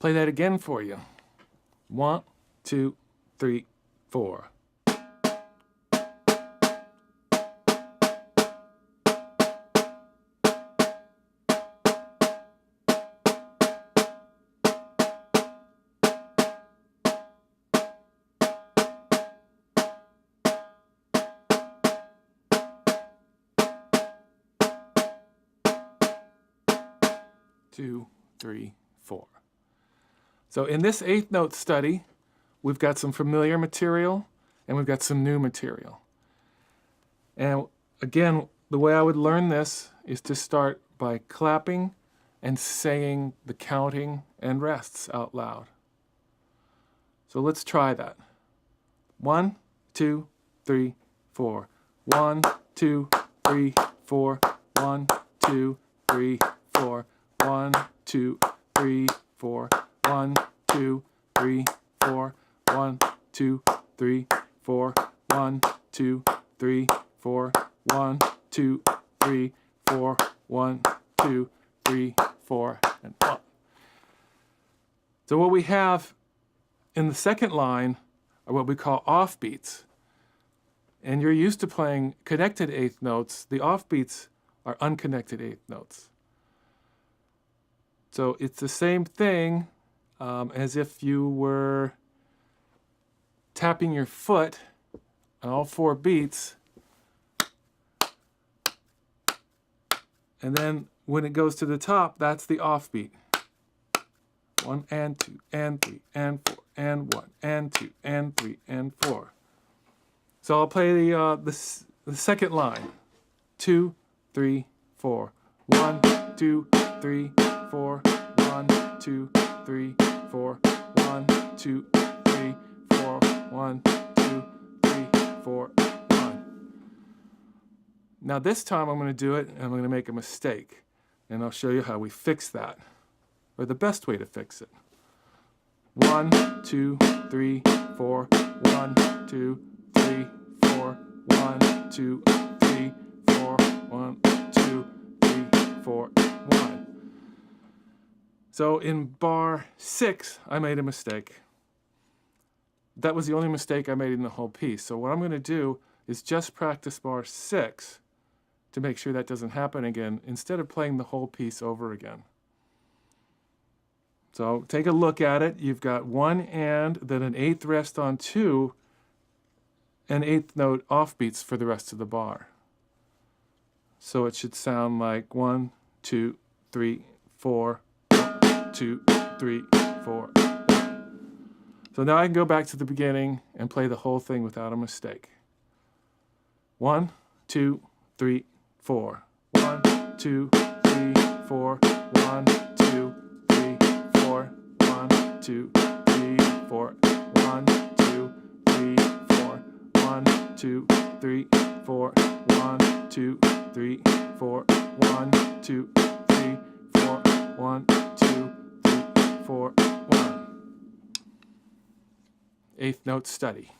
Play that again for you. 1, 2, 3, 4. Two, three, four. So in this eighth note study, we've got some familiar material and we've got some new material. And again, the way I would learn this is to start by clapping and saying the counting and rests out loud. So let's try that. 1, 2, 3, 4. 1, 2, 3, 4. 1, 2, 3, 4. 1, 2, 3, 4. 1, 2, 3, 4. 1, 2, 3, 4. 1, 2, 3, 4. 1, 2, 3, 4. 1, 2, 3, 4, and 1. So what we have in the second line are what we call offbeats. And you're used to playing connected eighth notes. The offbeats are unconnected eighth notes. So it's the same thing as if you were tapping your foot on all 4 beats. And then when it goes to the top, that's the offbeat. 1 and 2 and 3 and 4 and 1 and 2 and 3 and 4. So I'll play the second line. 2, 3, 4. 1, 2, 3, 4. 1, 2, 3, 4. 1, 2, 3, 4. 1, 2, 3, 4. 1. Now this time I'm going to do it and I'm going to make a mistake. And I'll show you how we fix that, or the best way to fix it. 1, 2, 3, 4. 1, 2, 3, 4. 1, 2, 3, 4. 1, 2, 3, 4. 1. So in bar 6, I made a mistake. That was the only mistake I made in the whole piece. So what I'm going to do is just practice bar 6 to make sure that doesn't happen again, instead of playing the whole piece over again. So take a look at it. You've got 1 and, then an 8th rest on 2, and 8th note offbeats for the rest of the bar. So it should sound like 1, 2, 3, 4, 1, 2, 3, 4. So now I can go back to the beginning and play the whole thing without a mistake. 1, 2, 3, 4. 1, 2, 3, 4. 1, 2, 3, 4. 1, 2, 3, 4. 1, 2, 3, 4. 1, 2, 3, 4. 1, 2, 3, 4. 1, 2, 3, 4. 1, 2, 3, 4, 1. Eighth note study.